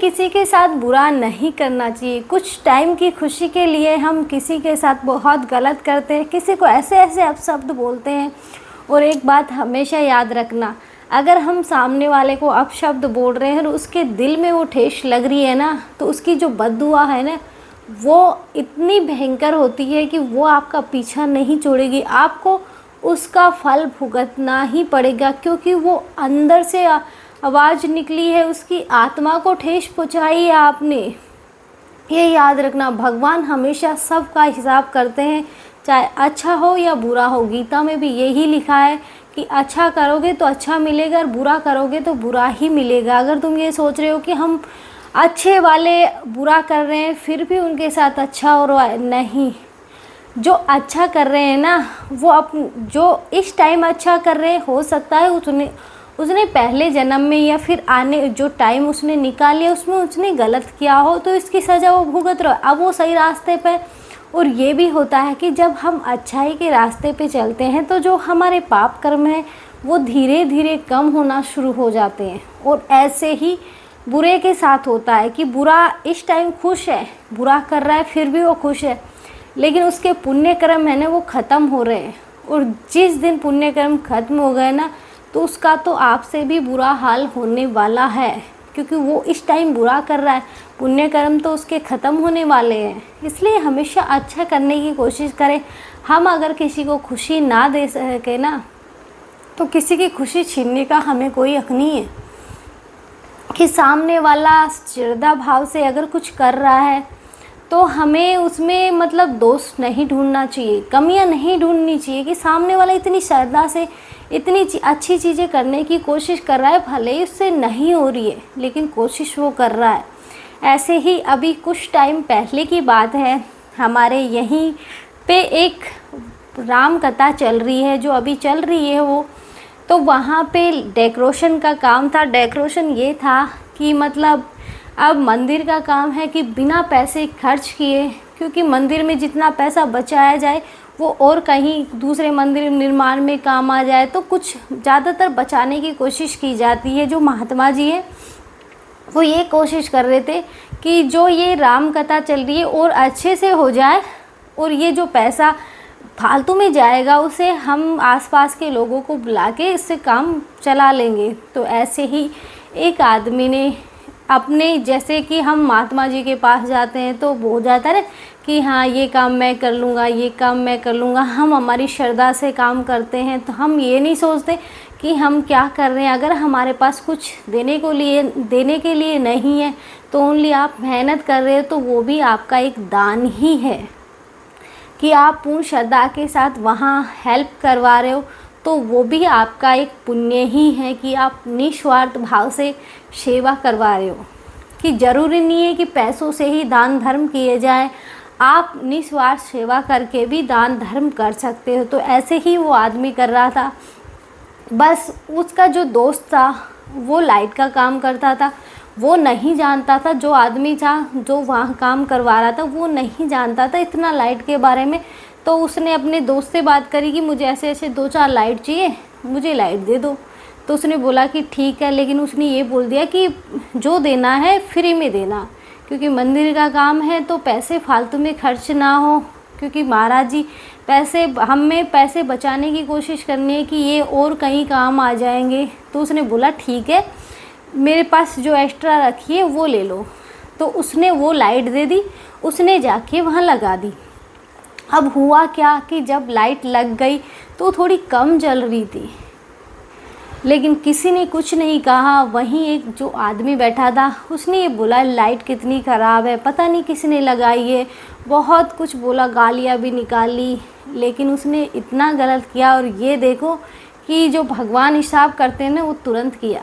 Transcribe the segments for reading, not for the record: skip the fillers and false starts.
किसी के साथ बुरा नहीं करना चाहिए। कुछ टाइम की खुशी के लिए हम किसी के साथ बहुत गलत करते हैं, किसी को ऐसे ऐसे अपशब्द बोलते हैं। और एक बात हमेशा याद रखना, अगर हम सामने वाले को अपशब्द बोल रहे हैं और उसके दिल में वो ठेस लग रही है ना, तो उसकी जो बद्दुआ है ना, वो इतनी भयंकर होती है कि वो आपका पीछा नहीं छोड़ेगी। आपको उसका फल भुगतना ही पड़ेगा, क्योंकि वो अंदर से आवाज़ निकली है, उसकी आत्मा को ठेस पहुंचाई है आपने। ये याद रखना, भगवान हमेशा सबका हिसाब करते हैं, चाहे अच्छा हो या बुरा हो। गीता में भी यही लिखा है कि अच्छा करोगे तो अच्छा मिलेगा और बुरा करोगे तो बुरा ही मिलेगा। अगर तुम ये सोच रहे हो कि हम अच्छे वाले बुरा कर रहे हैं फिर भी उनके साथ अच्छा हो रहा है, नहीं। जो अच्छा कर रहे हैं ना, वो जो इस टाइम अच्छा कर रहे हैं, हो सकता है उसने पहले जन्म में या फिर आने जो टाइम उसने निकाले उसमें उसने गलत किया हो, तो इसकी सज़ा वो भुगत रहा है। अब वो सही रास्ते पे। और ये भी होता है कि जब हम अच्छाई के रास्ते पे चलते हैं तो जो हमारे पाप कर्म हैं वो धीरे धीरे कम होना शुरू हो जाते हैं। और ऐसे ही बुरे के साथ होता है कि बुरा इस टाइम खुश है, बुरा कर रहा है फिर भी वो खुश है, लेकिन उसके पुण्य कर्म है ना वो ख़त्म हो रहे हैं। और जिस दिन पुण्य कर्म खत्म हो गए ना, तो उसका तो आपसे भी बुरा हाल होने वाला है, क्योंकि वो इस टाइम बुरा कर रहा है, पुण्य कर्म तो उसके ख़त्म होने वाले हैं। इसलिए हमेशा अच्छा करने की कोशिश करें। हम अगर किसी को खुशी ना दे सके ना, तो किसी की खुशी छीनने का हमें कोई हक नहीं है। कि सामने वाला श्रद्धा भाव से अगर कुछ कर रहा है तो हमें उसमें मतलब दोष नहीं ढूंढना चाहिए, कमियां नहीं ढूंढनी चाहिए। कि सामने वाला इतनी श्रद्धा से इतनी अच्छी चीज़ें करने की कोशिश कर रहा है, भले ही उससे नहीं हो रही है लेकिन कोशिश वो कर रहा है। ऐसे ही अभी कुछ टाइम पहले की बात है, हमारे यहीं पे एक राम कथा चल रही है, जो अभी चल रही है वो, तो वहाँ पे डेकोरेशन का काम था। डेकोरेशन ये था कि मतलब अब मंदिर का काम है कि बिना पैसे खर्च किए, क्योंकि मंदिर में जितना पैसा बचाया जाए वो और कहीं दूसरे मंदिर निर्माण में काम आ जाए, तो कुछ ज़्यादातर बचाने की कोशिश की जाती है। जो महात्मा जी हैं वो ये कोशिश कर रहे थे कि जो ये राम कथा चल रही है और अच्छे से हो जाए, और ये जो पैसा फालतू में जाएगा उसे हम आसपास के लोगों को बुला के इससे काम चला लेंगे। तो ऐसे ही एक आदमी ने अपने, जैसे कि हम महात्मा जी के पास जाते हैं तो हो जाता है कि हाँ ये काम मैं कर लूँगा, ये काम मैं कर लूँगा। हम हमारी श्रद्धा से काम करते हैं, तो हम ये नहीं सोचते कि हम क्या कर रहे हैं। अगर हमारे पास कुछ देने के लिए नहीं है तो ओनली आप मेहनत कर रहे हो, तो वो भी आपका एक दान ही है कि आप पूर्ण श्रद्धा के साथ वहाँ हेल्प करवा रहे हो, तो वो भी आपका एक पुण्य ही है कि आप निस्वार्थ भाव से सेवा करवा रहे हो। कि ज़रूरी नहीं है कि पैसों से ही दान धर्म किए जाए, आप निस्वार्थ सेवा करके भी दान धर्म कर सकते हो। तो ऐसे ही वो आदमी कर रहा था। बस उसका जो दोस्त था वो लाइट का काम करता था, वो नहीं जानता था, जो आदमी था जो वहाँ काम करवा रहा था वो नहीं जानता था इतना लाइट के बारे में। तो उसने अपने दोस्त से बात करी कि मुझे ऐसे ऐसे 2-4 लाइट चाहिए, मुझे लाइट दे दो। तो उसने बोला कि ठीक है, लेकिन उसने ये बोल दिया कि जो देना है फ्री में देना, क्योंकि मंदिर का काम है तो पैसे फालतू में खर्च ना हो, क्योंकि महाराज जी हमें पैसे बचाने की कोशिश करनी है कि ये और कहीं काम आ जाएंगे। तो उसने बोला ठीक है, मेरे पास जो एक्स्ट्रा रखी है वो ले लो। तो उसने वो लाइट दे दी, उसने जाके वहाँ लगा दी। अब हुआ क्या कि जब लाइट लग गई तो थोड़ी कम जल रही थी, लेकिन किसी ने कुछ नहीं कहा। वहीं एक जो आदमी बैठा था उसने ये बोला लाइट कितनी ख़राब है, पता नहीं किसने लगाई है, बहुत कुछ बोला, गालियाँ भी निकाली, लेकिन उसने इतना गलत किया। और ये देखो कि जो भगवान हिसाब करते हैं ना, वो तुरंत किया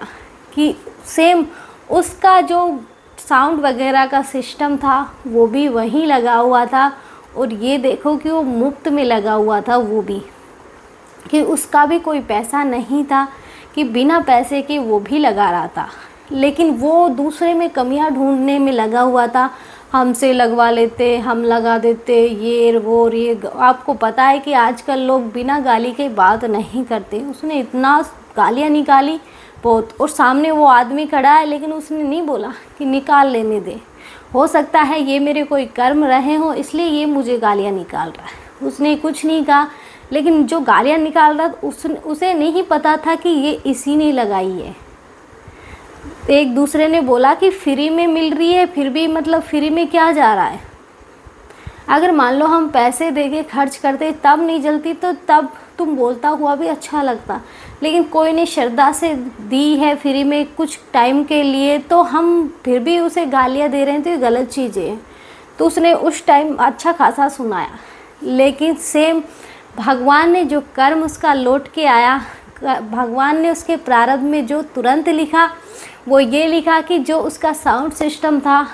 कि सेम उसका जो साउंड वगैरह का सिस्टम था वो भी वहीं लगा हुआ था। और ये देखो कि वो मुफ्त में लगा हुआ था, वो भी कि उसका भी कोई पैसा नहीं था कि बिना पैसे के वो भी लगा रहा था। लेकिन वो दूसरे में कमियां ढूंढने में लगा हुआ था, हमसे लगवा लेते, हम लगा देते, ये वो ये। आपको पता है कि आजकल लोग बिना गाली के बात नहीं करते। उसने इतना गालियाँ निकाली, बहुत। और सामने वो आदमी खड़ा है, लेकिन उसने नहीं बोला कि निकाल लेने दे, हो सकता है ये मेरे कोई कर्म रहे हो इसलिए ये मुझे गालियाँ निकाल रहा है। उसने कुछ नहीं कहा, लेकिन जो गालियाँ निकाल रहा था उसे नहीं पता था कि ये इसी ने लगाई है। एक दूसरे ने बोला कि फ्री में मिल रही है, फिर भी मतलब फ्री में क्या जा रहा है। अगर मान लो हम पैसे देके खर्च करते तब नहीं जलती, तो तब तुम बोलता हुआ भी अच्छा लगता। लेकिन कोई ने श्रद्धा से दी है फ्री में कुछ टाइम के लिए, तो हम फिर भी उसे गालियाँ दे रहे हैं, तो ये गलत चीज़ है। तो उसने उस टाइम अच्छा खासा सुनाया, लेकिन सेम भगवान ने जो कर्म उसका लौट के आया, भगवान ने उसके प्रारब्ध में जो तुरंत लिखा वो ये लिखा कि जो उसका साउंड सिस्टम था,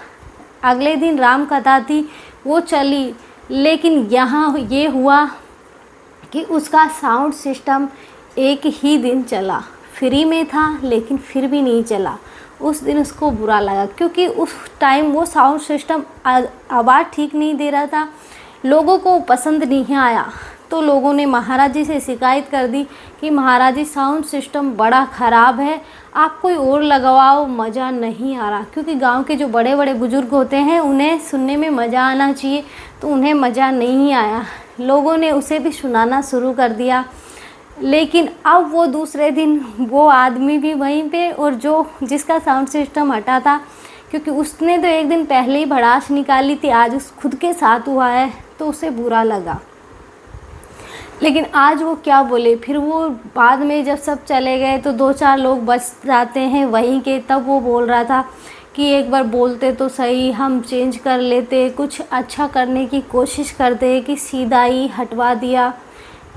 अगले दिन राम कथा थी वो चली, लेकिन यहाँ ये हुआ कि उसका साउंड सिस्टम एक ही दिन चला, फ्री में था लेकिन फिर भी नहीं चला। उस दिन उसको बुरा लगा, क्योंकि उस टाइम वो साउंड सिस्टम आवाज़ ठीक नहीं दे रहा था, लोगों को पसंद नहीं आया। तो लोगों ने महाराज जी से शिकायत कर दी कि महाराज जी साउंड सिस्टम बड़ा ख़राब है, आप कोई और लगवाओ, मज़ा नहीं आ रहा। क्योंकि गांव के जो बड़े बड़े बुज़ुर्ग होते हैं उन्हें सुनने में मज़ा आना चाहिए, तो उन्हें मज़ा नहीं आया। लोगों ने उसे भी सुनाना शुरू कर दिया। लेकिन अब वो दूसरे दिन वो आदमी भी वहीं पे, और जो जिसका साउंड सिस्टम हटा था, क्योंकि उसने तो एक दिन पहले ही भड़ास निकाली थी, आज उस खुद के साथ हुआ है तो उसे बुरा लगा। लेकिन आज वो क्या बोले, फिर वो बाद में जब सब चले गए तो 2-4 लोग बच जाते हैं वहीं के, तब वो बोल रहा था कि एक बार बोलते तो सही, हम चेंज कर लेते, कुछ अच्छा करने की कोशिश करते कि सीधा ही हटवा दिया।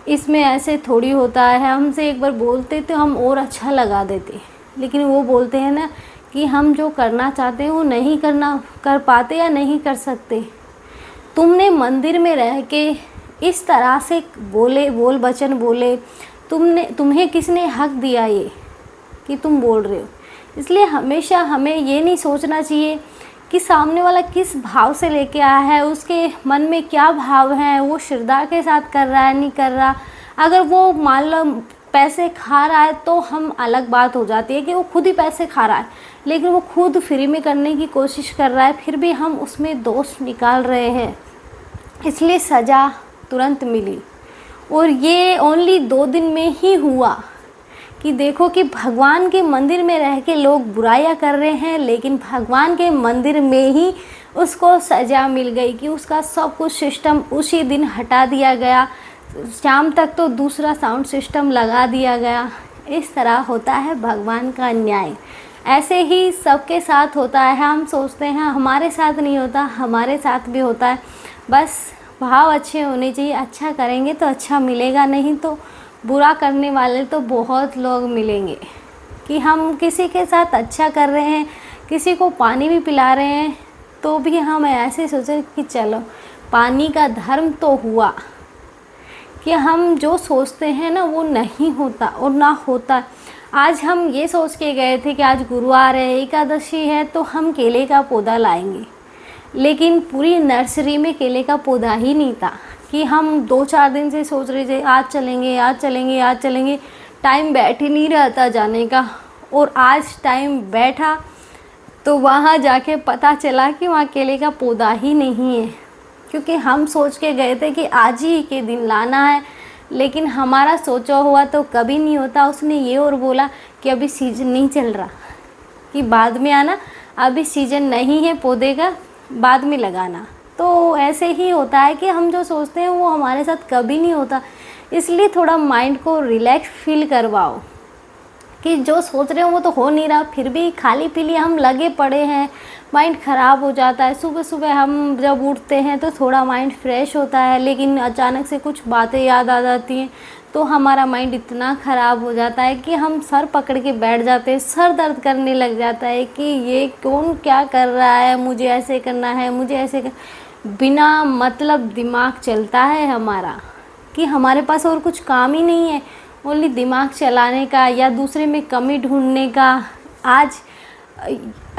इसमें ऐसे थोड़ी होता है, हमसे एक बार बोलते तो हम और अच्छा लगा देते। लेकिन वो बोलते हैं ना कि हम जो करना चाहते हैं वो नहीं कर पाते या नहीं कर सकते। तुमने मंदिर में रह के इस तरह से बोल बचन बोले, तुम्हें किसने हक दिया ये कि तुम बोल रहे हो। इसलिए हमेशा हमें ये नहीं सोचना चाहिए कि सामने वाला किस भाव से लेके आया है, उसके मन में क्या भाव है, वो श्रद्धा के साथ कर रहा है नहीं कर रहा। अगर वो मान लो पैसे खा रहा है तो हम अलग बात हो जाती है कि वो खुद ही पैसे खा रहा है, लेकिन वो खुद फ्री में करने की कोशिश कर रहा है, फिर भी हम उसमें दोष निकाल रहे हैं, इसलिए सज़ा तुरंत मिली। और ये ओनली 2 दिन में ही हुआ कि देखो कि भगवान के मंदिर में रह के लोग बुराइयां कर रहे हैं, लेकिन भगवान के मंदिर में ही उसको सज़ा मिल गई कि उसका सब कुछ सिस्टम उसी दिन हटा दिया गया। शाम तक तो दूसरा साउंड सिस्टम लगा दिया गया। इस तरह होता है भगवान का न्याय। ऐसे ही सबके साथ होता है। हम सोचते हैं हमारे साथ नहीं होता, हमारे साथ भी होता है। बस भाव अच्छे होने चाहिए, अच्छा करेंगे तो अच्छा मिलेगा, नहीं तो बुरा करने वाले तो बहुत लोग मिलेंगे। कि हम किसी के साथ अच्छा कर रहे हैं, किसी को पानी भी पिला रहे हैं, तो भी हम ऐसे सोचें कि चलो पानी का धर्म तो हुआ। कि हम जो सोचते हैं ना वो नहीं होता और ना होता। आज हम ये सोच के गए थे कि आज गुरुवार है, एकादशी है, तो हम केले का पौधा लाएंगे, लेकिन पूरी नर्सरी में केले का पौधा ही नहीं था। कि हम 2-4 दिन से सोच रहे थे आज चलेंगे आज चलेंगे आज चलेंगे, टाइम बैठ ही नहीं रहा था जाने का। और आज टाइम बैठा तो वहाँ जाके पता चला कि वहाँ केले का पौधा ही नहीं है। क्योंकि हम सोच के गए थे कि आज ही के दिन लाना है, लेकिन हमारा सोचा हुआ तो कभी नहीं होता। उसने ये और बोला कि अभी सीजन नहीं चल रहा, कि बाद में आना, अभी सीजन नहीं है पौधे का, बाद में लगाना। तो ऐसे ही होता है कि हम जो सोचते हैं वो हमारे साथ कभी नहीं होता। इसलिए थोड़ा माइंड को रिलैक्स फील करवाओ कि जो सोच रहे हो वो तो हो नहीं रहा, फिर भी खाली पीली हम लगे पड़े हैं, माइंड ख़राब हो जाता है। सुबह सुबह हम जब उठते हैं तो थोड़ा माइंड फ्रेश होता है, लेकिन अचानक से कुछ बातें याद आ जाती हैं तो हमारा माइंड इतना ख़राब हो जाता है कि हम सर पकड़ के बैठ जाते हैं, सर दर्द करने लग जाता है कि ये कौन क्या कर रहा है, मुझे ऐसे करना है, मुझे ऐसे बिना मतलब दिमाग चलता है हमारा, कि हमारे पास और कुछ काम ही नहीं है, ओनली दिमाग चलाने का या दूसरे में कमी ढूंढने का। आज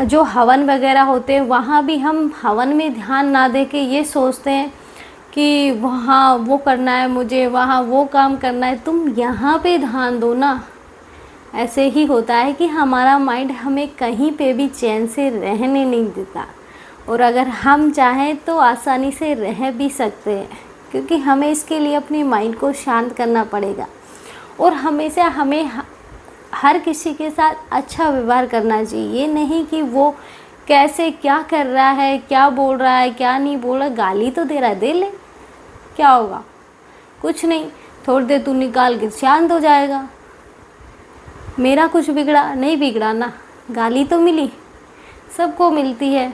जो हवन वगैरह होते हैं वहाँ भी हम हवन में ध्यान ना दे के ये सोचते हैं कि वहाँ वो करना है मुझे, वहाँ वो काम करना है। तुम यहाँ पे ध्यान दो ना, ऐसे ही होता है कि हमारा माइंड हमें कहीं पे भी चैन से रहने नहीं देता, और अगर हम चाहें तो आसानी से रह भी सकते हैं, क्योंकि हमें इसके लिए अपने माइंड को शांत करना पड़ेगा। और हमेशा हमें हर किसी के साथ अच्छा व्यवहार करना चाहिए। ये नहीं कि वो कैसे क्या कर रहा है, क्या बोल रहा है, क्या नहीं बोल रहा, गाली तो दे रहा है, दे ले, क्या होगा, कुछ नहीं, थोड़ी देर तू निकाल के शांत हो जाएगा। मेरा कुछ बिगड़ा नहीं, बिगड़ा ना, गाली तो मिली, सबको मिलती है।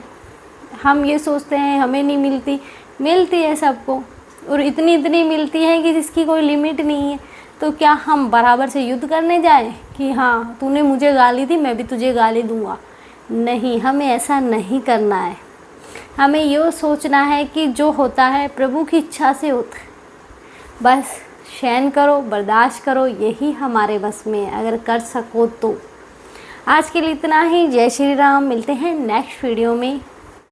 हम ये सोचते हैं हमें नहीं मिलती, मिलती है सबको, और इतनी इतनी मिलती है कि जिसकी कोई लिमिट नहीं है। तो क्या हम बराबर से युद्ध करने जाएं कि हाँ तूने मुझे गाली दी मैं भी तुझे गाली दूंगा? नहीं, हमें ऐसा नहीं करना है। हमें ये सोचना है कि जो होता है प्रभु की इच्छा से होता है, बस सहन करो, बर्दाश्त करो, यही हमारे बस में है, अगर कर सको तो। आज के लिए इतना ही। जय श्री राम। मिलते हैं नेक्स्ट वीडियो में।